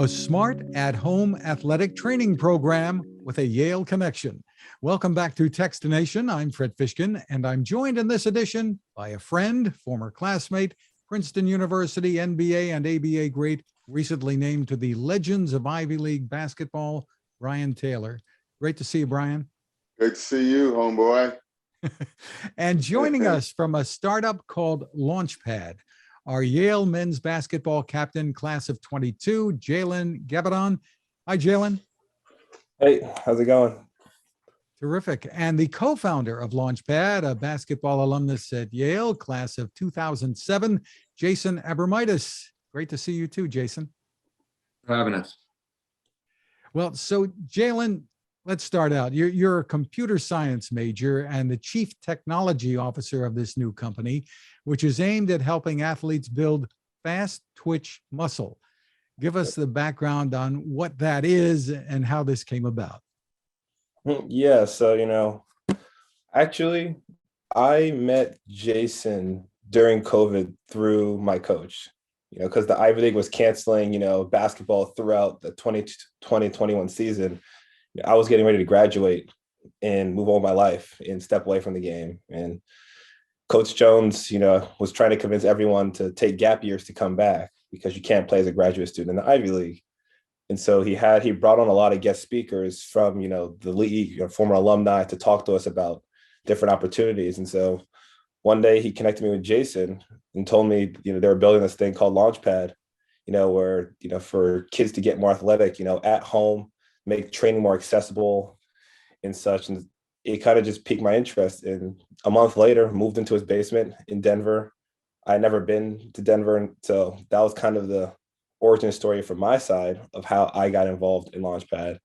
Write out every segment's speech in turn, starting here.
a smart at-home athletic training program with a Yale connection. Welcome back to Techstination. I'm Fred Fishkin, and I'm joined in this edition by a friend, former classmate, Princeton University NBA and ABA great, recently named to the Legends of Ivy League Basketball, Brian Taylor. Great to see you, Brian. Great to see you, homeboy. And joining us from a startup called Launchpad, our Yale men's basketball captain, class of 22, Jalen Gabbidon. Hi, Jalen. Hey, how's it going? Terrific. And the co-founder of Launchpad, a basketball alumnus at Yale, class of 2007, Jason Abromaitis. Great to see you too, Jason. For having us. Well, so Jalen, let's start out. You're a computer science major and the chief technology officer of this new company, which is aimed at helping athletes build fast twitch muscle. Give us the background on what that is and how this came about. Yeah, so, actually, I met Jason during COVID through my coach, because the Ivy League was canceling, basketball throughout the 2020-21 season. I was getting ready to graduate and move on with my life and step away from the game. And Coach Jones, was trying to convince everyone to take gap years to come back because you can't play as a graduate student in the Ivy League. And so he brought on a lot of guest speakers from, the league, former alumni to talk to us about different opportunities. And so one day he connected me with Jason and told me, they were building this thing called Launchpad, where, for kids to get more athletic, at home, make training more accessible and such. And it kind of just piqued my interest. And a month later, moved into his basement in Denver. I had never been to Denver. And so that was kind of the origin story from my side of how I got involved in Launchpad.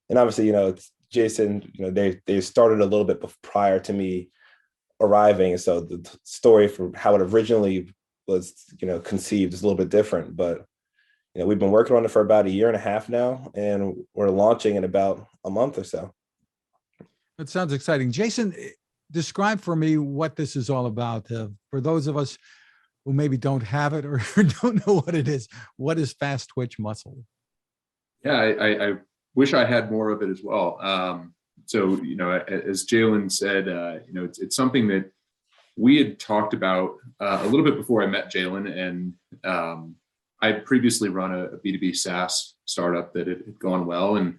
And obviously, it's Jason, they started a little bit prior to me arriving. And so the story from how it originally was, conceived is a little bit different. But, we've been working on it for about a year and a half now, and we're launching in about a month or so. That sounds exciting. Jason, describe for me what this is all about. For those of us who maybe don't have it or don't know what it is, what is fast twitch muscle? Yeah, I wish I had more of it as well. So, as Jalen said, it's something that we had talked about a little bit before I met Jalen, and I previously run a B2B SaaS startup that had gone well. And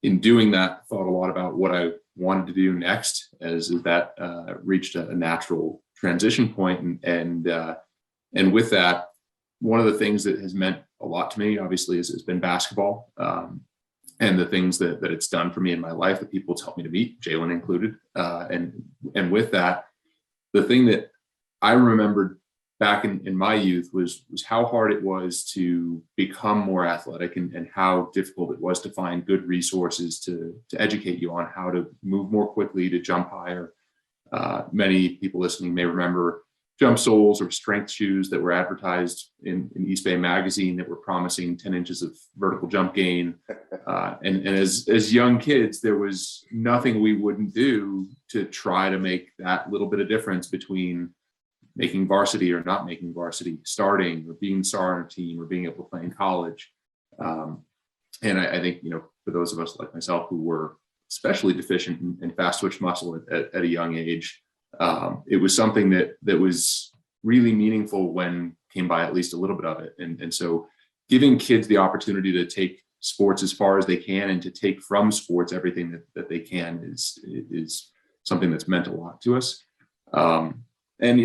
in doing that, thought a lot about what I wanted to do next as that reached a natural transition point. And with that, one of the things that has meant a lot to me, obviously, has been basketball, and the things that it's done for me in my life, that people helped me to meet, Jalen included. And with that, the thing that I remembered back in my youth was how hard it was to become more athletic, and how difficult it was to find good resources to educate you on how to move more quickly, to jump higher. Many people listening may remember jump soles or strength shoes that were advertised in East Bay magazine that were promising 10 inches of vertical jump gain. And as young kids, there was nothing we wouldn't do to try to make that little bit of difference between making varsity or not making varsity, starting or being star on a team or being able to play in college. And I think, for those of us like myself who were especially deficient in fast twitch muscle at a young age, it was something that was really meaningful when came by at least a little bit of it. And so giving kids the opportunity to take sports as far as they can and to take from sports everything that they can is something that's meant a lot to us. And,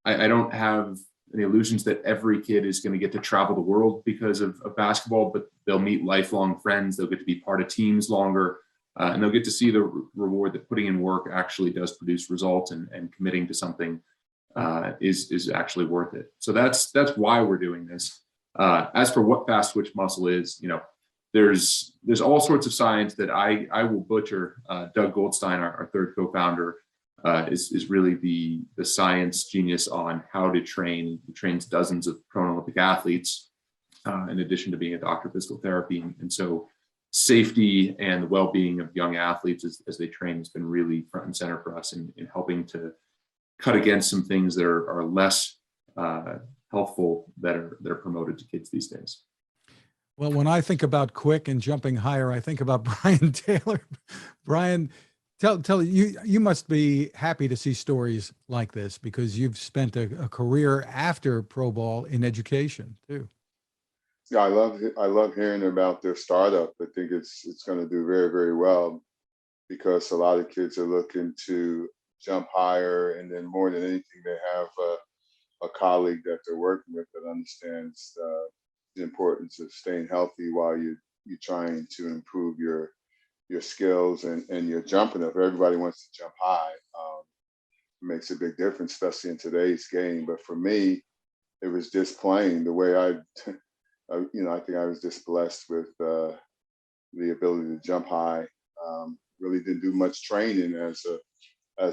I don't have any illusions that every kid is going to get to travel the world because of basketball, but they'll meet lifelong friends. They'll get to be part of teams longer, and they'll get to see the reward that putting in work actually does produce results, and committing to something is actually worth it. So that's why we're doing this. As for what fast twitch muscle is, there's all sorts of science that I will butcher. Doug Goldstein, our third co-founder, is really the science genius on how to train. He trains dozens of pro Olympic athletes, in addition to being a doctor of physical therapy. And so safety and the well-being of young athletes as they train has been really front and center for us in helping to cut against some things that are less healthful that are promoted to kids these days. Well, when I think about quick and jumping higher, I think about Brian Taylor. Brian, tell you must be happy to see stories like this because you've spent a career after pro ball in education too. Yeah, I love hearing about their startup. I think it's going to do very, very well because a lot of kids are looking to jump higher, and then more than anything, they have a colleague that they're working with that understands the importance of staying healthy while you're trying to improve your skills and your jumping. If everybody wants to jump high, it makes a big difference, especially in today's game. But for me, it was just plain the way I think I was just blessed with the ability to jump high. Really didn't do much training as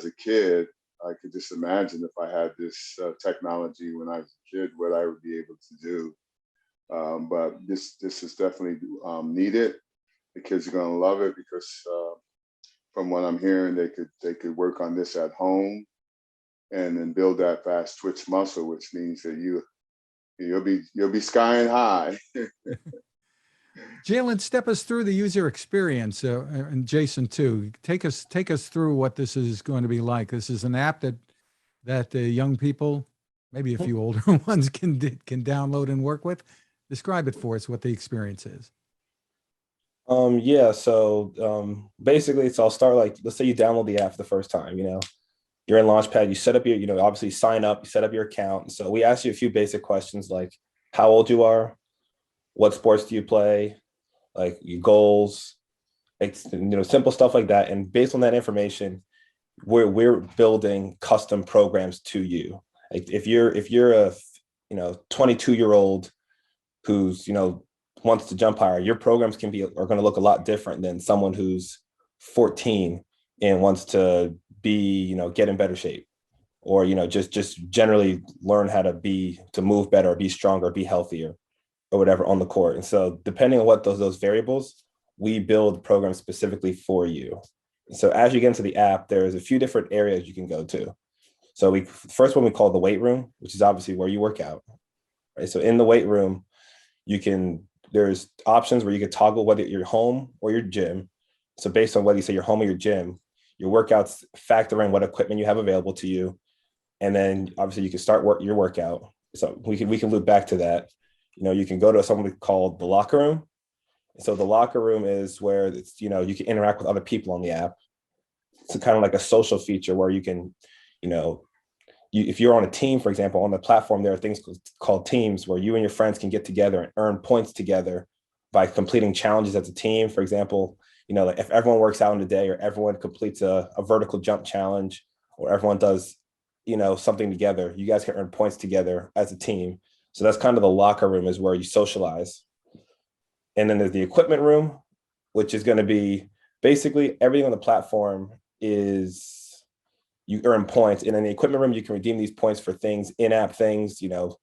a kid. I could just imagine if I had this technology when I was a kid, what I would be able to do. But this is definitely needed. The kids are going to love it because from what I'm hearing, they could work on this at home and then build that fast twitch muscle, which means that you'll be skying high. Jalen, step us through the user experience, and Jason too. Take us through what this is going to be like. This is an app that the young people, maybe a few older ones, can download and work with. Describe it for us, what the experience is. Yeah, so basically, so I'll start like, let's say you download the app for the first time, you're in Launchpad, you set up your, obviously sign up, you set up your account. So we ask you a few basic questions like how old you are, what sports do you play, like your goals, like, simple stuff like that. And based on that information, we're building custom programs to you. Like if you're a 22-year-old who's wants to jump higher, your programs are going to look a lot different than someone who's 14 and wants to be get in better shape, or just generally learn how to move better, or be stronger, be healthier, or whatever on the court. And so depending on what those variables, we build programs specifically for you. So as you get into the app, there's a few different areas you can go to. So first one we call the weight room, which is obviously where you work out, right? So in the weight room, there's options where you can toggle whether you're home or your gym. So based on whether you say you're home or your gym, your workouts factor in what equipment you have available to you. And then obviously you can start your workout. So we can loop back to that. You can go to something called the locker room. So the locker room is where it's, you can interact with other people on the app. It's kind of like a social feature where you can, if you're on a team, for example, on the platform, there are things called teams where you and your friends can get together and earn points together by completing challenges as a team. For example, like if everyone works out in a day, or everyone completes a vertical jump challenge, or everyone does, something together, you guys can earn points together as a team. So that's kind of the locker room, is where you socialize. And then there's the equipment room, which is going to be basically everything on the platform is you earn points. And in the equipment room, you can redeem these points for things, in-app things. You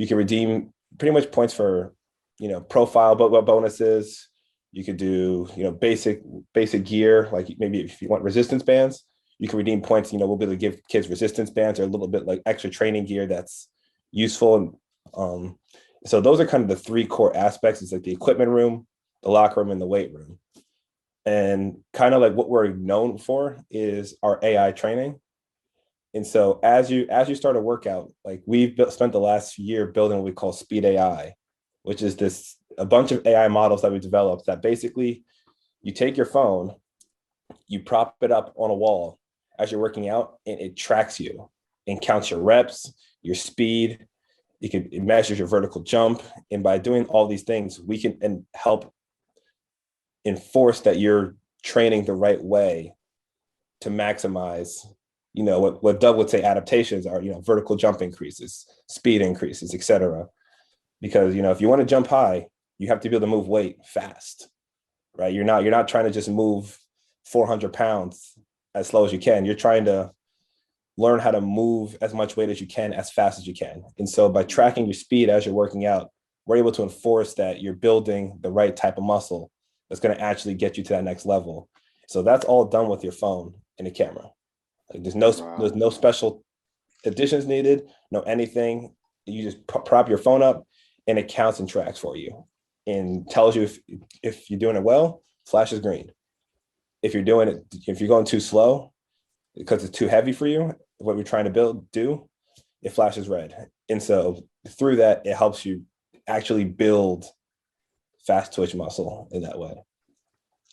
can redeem pretty much points for, profile bonuses. You could do, basic gear, like maybe if you want resistance bands, you can redeem points. We'll be able to give kids resistance bands or a little bit like extra training gear that's useful. And so those are kind of the three core aspects. It's like the equipment room, the locker room, and the weight room. And kind of like what we're known for is our AI training. And so as you start a workout, like we've spent the last year building what we call Speed AI, which is a bunch of AI models that we developed that basically you take your phone, you prop it up on a wall as you're working out, and it tracks you and counts your reps, your speed. It measures your vertical jump. And by doing all these things, we can help enforce that you're training the right way to maximize, what Doug would say adaptations are, vertical jump increases, speed increases, et cetera. Because, if you want to jump high, you have to be able to move weight fast, right? You're not trying to just move 400 pounds as slow as you can. You're trying to learn how to move as much weight as you can, as fast as you can. And so by tracking your speed as you're working out, we're able to enforce that you're building the right type of muscle that's going to actually get you to that next level. So that's all done with your phone and a camera. Like there's no special additions needed, no anything. You just prop your phone up and it counts and tracks for you. and tells you if you're doing it well, flashes green. If you're going too slow because it's too heavy for you, what we're trying to do, it flashes red. And so through that, it helps you actually build fast twitch muscle in that way.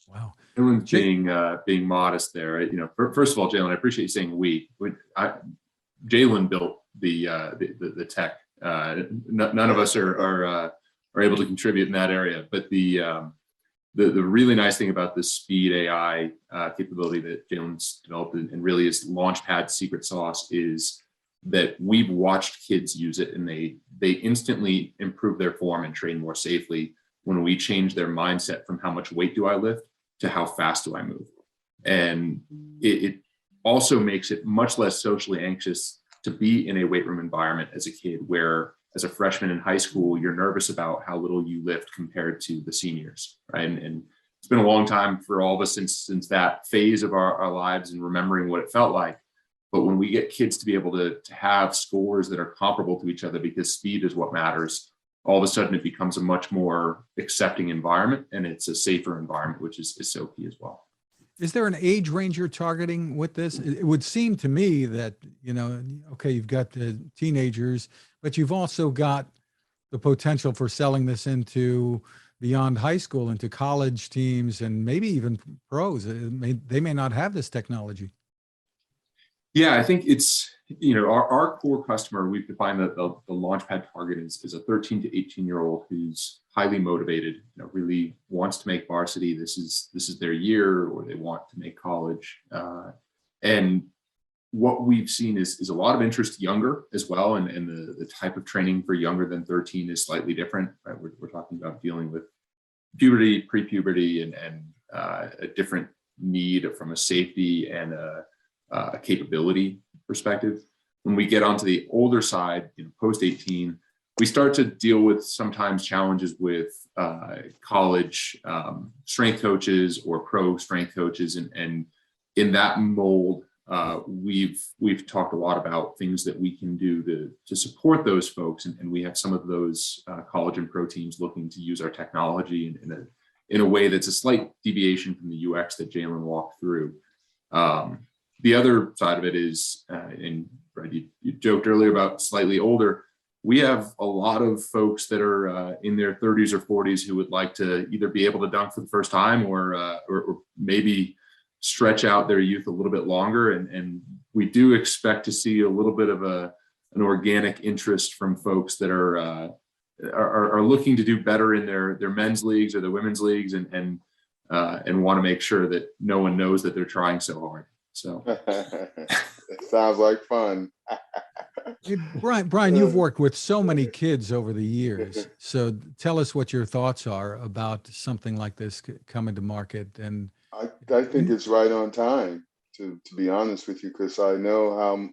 Wow. Jalen's being modest there. First of all, Jalen, I appreciate you saying we. Jalen built the tech. None of us are able to contribute in that area. But the really nice thing about this speed AI capability that Jalen's developed and really is Launchpad secret sauce is that we've watched kids use it, and they instantly improve their form and train more safely when we change their mindset from how much weight do I lift to how fast do I move. And it also makes it much less socially anxious to be in a weight room environment as a kid, where as a freshman in high school, you're nervous about how little you lift compared to the seniors, right? And it's been a long time for all of us since that phase of our lives and remembering what it felt like. But when we get kids to be able to have scores that are comparable to each other because speed is what matters, all of a sudden it becomes a much more accepting environment, and it's a safer environment, which is so key as well. Is there an age range you're targeting with this? It would seem to me that, okay, you've got the teenagers, but you've also got the potential for selling this into beyond high school, into college teams, and maybe even pros. They may not have this technology. Yeah, I think it's, our core customer, we've defined that the Launchpad target is a 13 to 18-year-old who's highly motivated, really wants to make varsity. This is their year, or they want to make college. And what we've seen is a lot of interest younger as well. And the type of training for younger than 13 is slightly different, right? We're talking about dealing with puberty, pre-puberty, and a different need from a safety and a capability perspective. When we get onto the older side, post 18, we start to deal with sometimes challenges with college strength coaches or pro strength coaches, and in that mold, we've talked a lot about things that we can do to support those folks, and we have some of those college and pro teams looking to use our technology in a way that's a slight deviation from the UX that Jalen walked through. The other side of it is, and Fred, you joked earlier about slightly older. We have a lot of folks that are in their 30s or 40s who would like to either be able to dunk for the first time or maybe stretch out their youth a little bit longer. And we do expect to see a little bit of an organic interest from folks that are looking to do better in their men's leagues or their women's leagues, and want to make sure that no one knows that they're trying so hard. So it sounds like fun. Hey, Brian, you've worked with so many kids over the years. So tell us what your thoughts are about something like this coming to market. And I think it's right on time, to be honest with you, because I know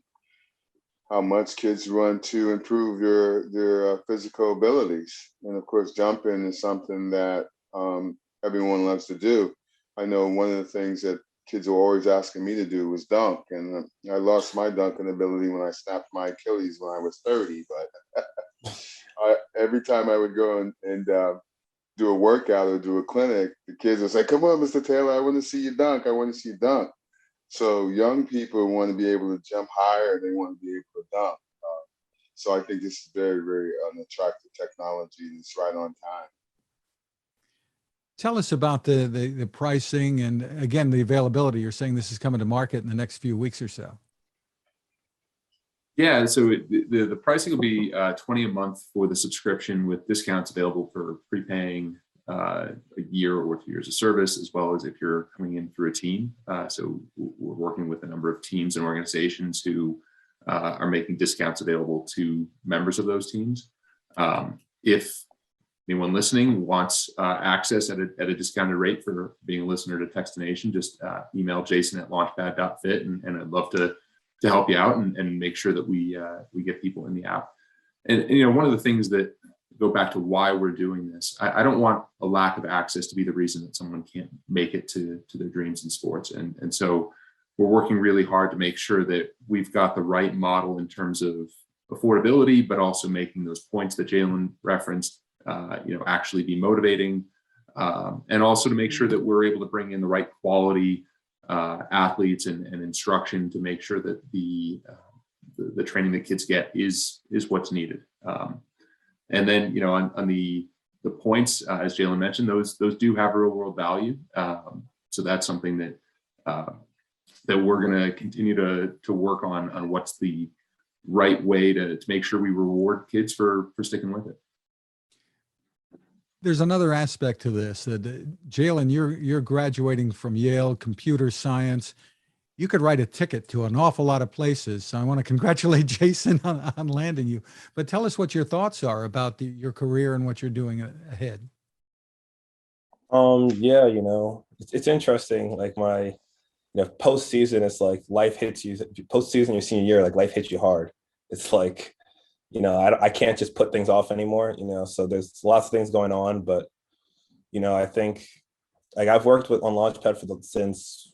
how much kids run to improve their physical abilities. And of course, jumping is something that everyone loves to do. I know one of the things that kids were always asking me to do was dunk, and I lost my dunking ability when I snapped my Achilles when I was 30. But every time I would go and do a workout or do a clinic, the kids would say, "Come on, Mr. Taylor, I want to see you dunk. I want to see you dunk." So young people want to be able to jump higher. They want to be able to dunk. So I think this is very, very an attractive technology. It's right on time. tell us about the pricing and, again, the availability. You're saying this is coming to market in the next few weeks or so. Yeah, so the pricing will be $20 a month for the subscription, with discounts available for prepaying a year or 2 years of service, as well as if you're coming in through a team. So we're working with a number of teams and organizations who are making discounts available to members of those teams. If anyone listening wants access at a discounted rate for being a listener to Techstination, just email jason@launchpad.fit, and I'd love to help you out and make sure that we get people in the app. And one of the things that go back to why we're doing this, I don't want a lack of access to be the reason that someone can't make it to their dreams in sports. And so we're working really hard to make sure that we've got the right model in terms of affordability, but also making those points that Jalen referenced, actually be motivating, and also to make sure that we're able to bring in the right quality athletes and instruction to make sure that the training that kids get is what's needed. And then, on the points, as Jalen mentioned, those do have real world value. So that's something that we're going to continue to work on what's the right way to make sure we reward kids for sticking with it. There's another aspect to this that Jalen, you're graduating from Yale computer science. You could write a ticket to an awful lot of places. So I want to congratulate Jason on landing you. But tell us what your thoughts are about your career and what you're doing ahead. Yeah, it's interesting. Like my, postseason, it's like life hits you. Postseason, your senior year, like life hits you hard. It's like, I can't just put things off anymore. So there's lots of things going on, but I think like I've worked on Launchpad since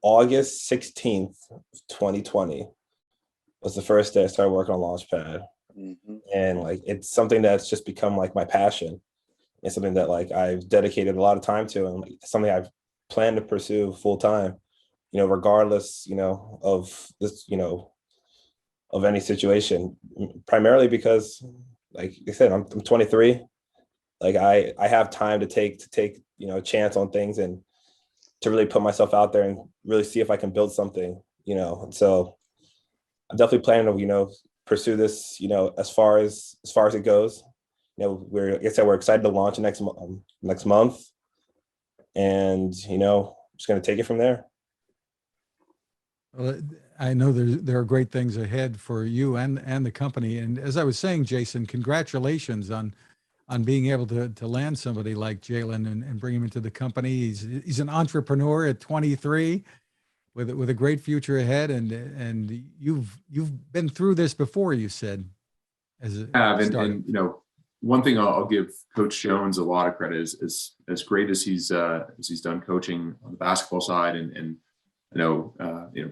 August 16th, 2020 was the first day I started working on Launchpad. Mm-hmm. And like, it's something that's just become like my passion. It's something that like I've dedicated a lot of time to, and like, something I've planned to pursue full time, regardless, of this, of any situation, primarily because like I said, I'm 23. Like I have time to take, a chance on things and to really put myself out there and really see if I can build something, And so I'm definitely planning to, pursue this, as far as it goes. Like I said, we're excited to launch next month, and just going to take it from there. Well, I know there are great things ahead for you and the company. And as I was saying, Jason, congratulations on being able to land somebody like Jalen and bring him into the company. He's an entrepreneur at 23 with a great future ahead. And you've been through this before, you said. And one thing I'll give Coach Jones a lot of credit is as great as he's done coaching on the basketball side, and I know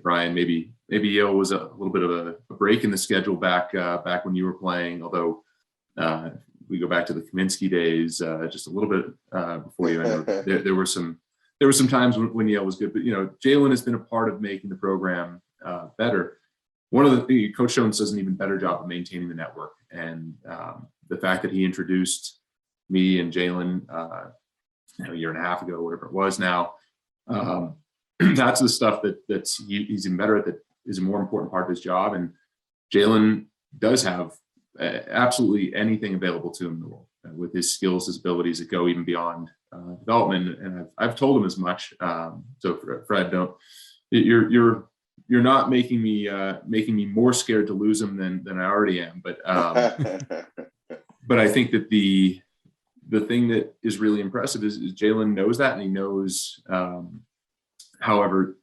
Brian, maybe Yale was a little bit of a break in the schedule back when you were playing, although we go back to the Kaminsky days just a little bit before you. I know there were some times when Yale was good, but Jalen has been a part of making the program better. One of the things, Coach Jones does an even better job of maintaining the network, and the fact that he introduced me and Jalen a year and a half ago, whatever it was now, that's the stuff he's even better at, that is a more important part of his job. And Jalen does have absolutely anything available to him in the world with his skills, his abilities that go even beyond development. And I've told him as much. So Fred, you're not making me more scared to lose him than I already am. But but I think that the thing that is really impressive is Jalen knows that, and he knows, however,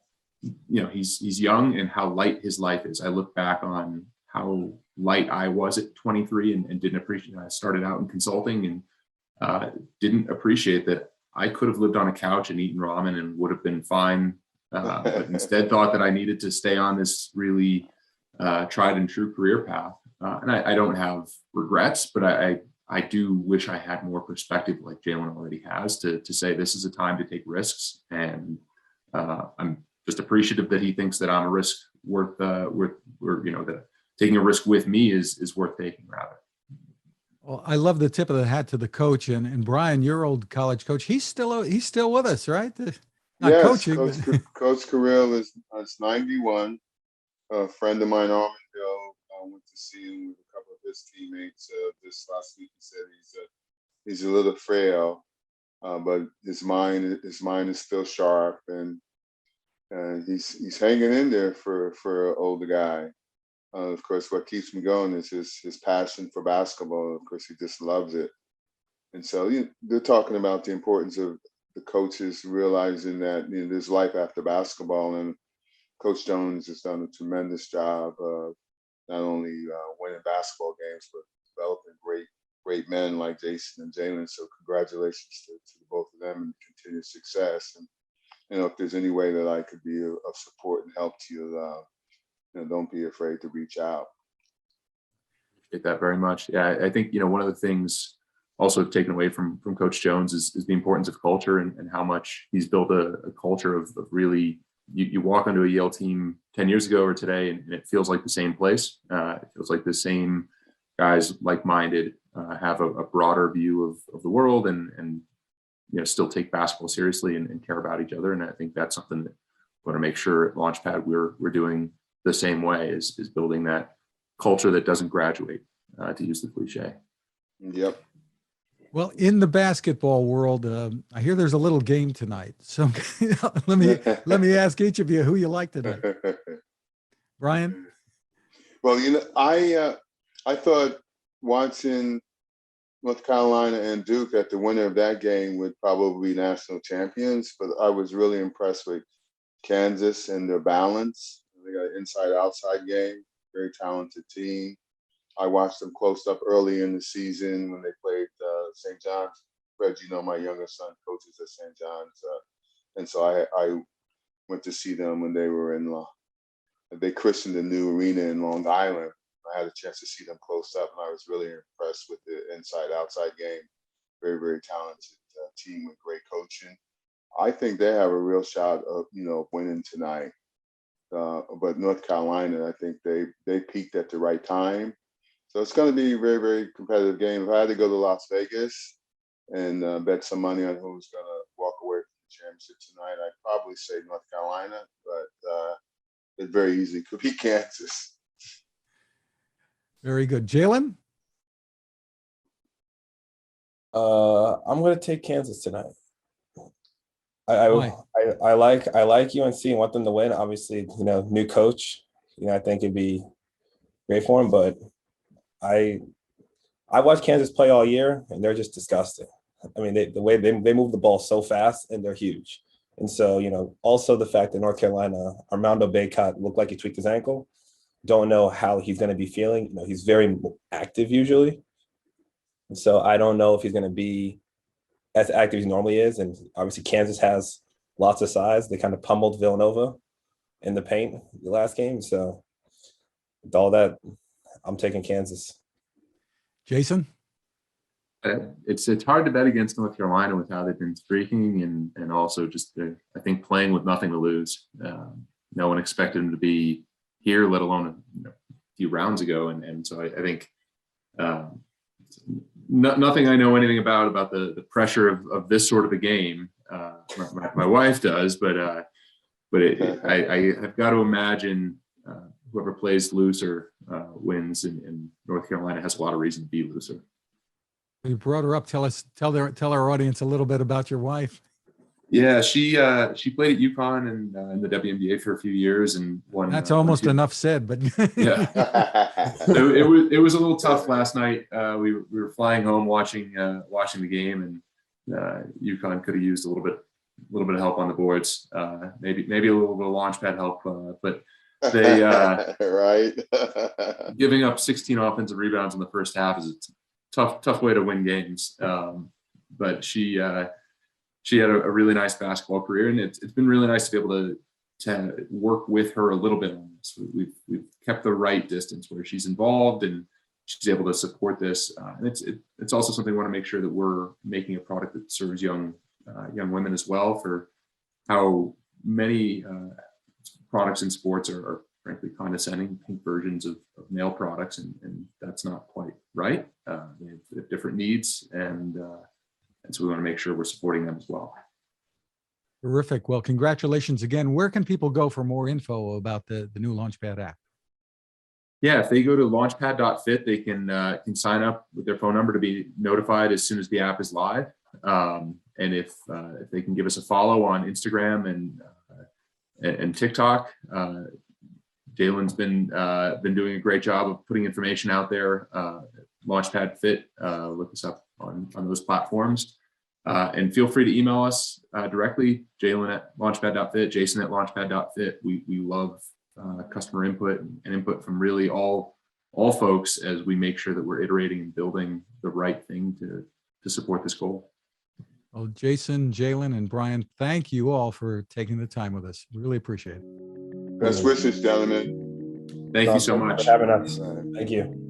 he's young and how light his life is. I look back on how light I was at 23 and didn't appreciate. I started out in consulting and didn't appreciate that I could have lived on a couch and eaten ramen and would have been fine. But instead thought that I needed to stay on this really tried and true career path. And I don't have regrets, but I do wish I had more perspective like Jalen already has to say this is a time to take risks. And I'm just appreciative that he thinks that I'm a risk worth that taking a risk with me is worth taking, rather. Well, I love the tip of the hat to the coach, and Brian, your old college coach. He's still with us, right? Not yes, coaching. Coach Carrill is 91. A friend of mine, Armandale, went to see him with a couple of his teammates this last week. He said he's a little frail, but his mind is still sharp, and he's hanging in there for an older guy. Of course, what keeps me going is his passion for basketball. Of course, he just loves it. And so they're talking about the importance of the coaches realizing that there's life after basketball. And Coach Jones has done a tremendous job of not only winning basketball games, but developing great men like Jason and Jalen. So congratulations to both of them and continued success. And if there's any way that I could be of support and help to you, don't be afraid to reach out. appreciate that very much. Yeah, I think, one of the things also taken away from Coach Jones is the importance of culture and how much he's built a culture of really, you walk onto a Yale team 10 years ago or today, and it feels like the same place. It feels like the same guys, like-minded, have a broader view of the world and still take basketball seriously and care about each other. And I think that's something that we want to make sure at Launchpad we're doing the same way, is building that culture that doesn't graduate, to use the cliche. Yep. Well, in the basketball world, I hear there's a little game tonight. So let me ask each of you who you like tonight. Brian? Well, I thought watching North Carolina and Duke, that the winner of that game would probably be national champions, but I was really impressed with Kansas and their balance. They got an inside-outside game, very talented team. I watched them close up early in the season when they played St. John's. Fred, my younger son coaches at St. John's. And so I went to see them when they were they christened the new arena in Long Island. I had a chance to see them close up, and I was really impressed with the inside-outside game. Very, very talented team with great coaching. I think they have a real shot of, winning tonight. But North Carolina, I think they peaked at the right time. So it's going to be a very, very competitive game. If I had to go to Las Vegas and bet some money on who's going to walk away from the championship tonight, I'd probably say North Carolina, but it very easily could be Kansas. Very good. Jalen? I'm going to take Kansas tonight. I like UNC and want them to win. Obviously, new coach. I think it'd be great for him. But I watched Kansas play all year, and they're just disgusting. I mean, the way they move the ball so fast, and they're huge. And so, also the fact that North Carolina, Armando Bacot looked like he tweaked his ankle. Don't know how he's going to be feeling. He's very active usually. And so I don't know if he's going to be as active as he normally is. And obviously Kansas has lots of size. They kind of pummeled Villanova in the paint the last game. So with all that, I'm taking Kansas. Jason? It's hard to bet against North Carolina with how they've been streaking and also just, I think, playing with nothing to lose. No one expected them to be here, let alone a few rounds ago. And so I think nothing I know anything about the pressure of this sort of a game. My wife does, but I've got to imagine whoever plays looser wins, and North Carolina has a lot of reason to be looser. You brought her up. Tell our audience a little bit about your wife. Yeah, she played at UConn and in the WNBA for a few years and won. That's almost enough said, but yeah, it was a little tough last night. We were flying home watching the game, and UConn could have used a little bit of help on the boards. Maybe a little bit of Launchpad help, but they right. Giving up 16 offensive rebounds in the first half is a tough way to win games. But she had a really nice basketball career, and it's been really nice to be able to work with her a little bit on this. We've kept the right distance where she's involved and she's able to support this. And it's also something we want to make sure that we're making a product that serves young women as well, for how many products in sports are frankly condescending, pink versions of male products, and that's not quite right. They have different needs, and so we want to make sure we're supporting them as well. Terrific. Well, congratulations again. Where can people go for more info about the new Launchpad app? Yeah, if they go to launchpad.fit, they can sign up with their phone number to be notified as soon as the app is live. And if they can give us a follow on Instagram and TikTok, Jalen's been doing a great job of putting information out there. Launchpad Fit, look us up on those platforms, and feel free to email us directly, Jalen@launchpad.fit, Jason@launchpad.fit. We love customer input and input from really all folks as we make sure that we're iterating and building the right thing to support this goal. Well, Jason, Jalen, and Brian, thank you all for taking the time with us. Really appreciate it. Best wishes, gentlemen. Thank you so much for having us. Thank you.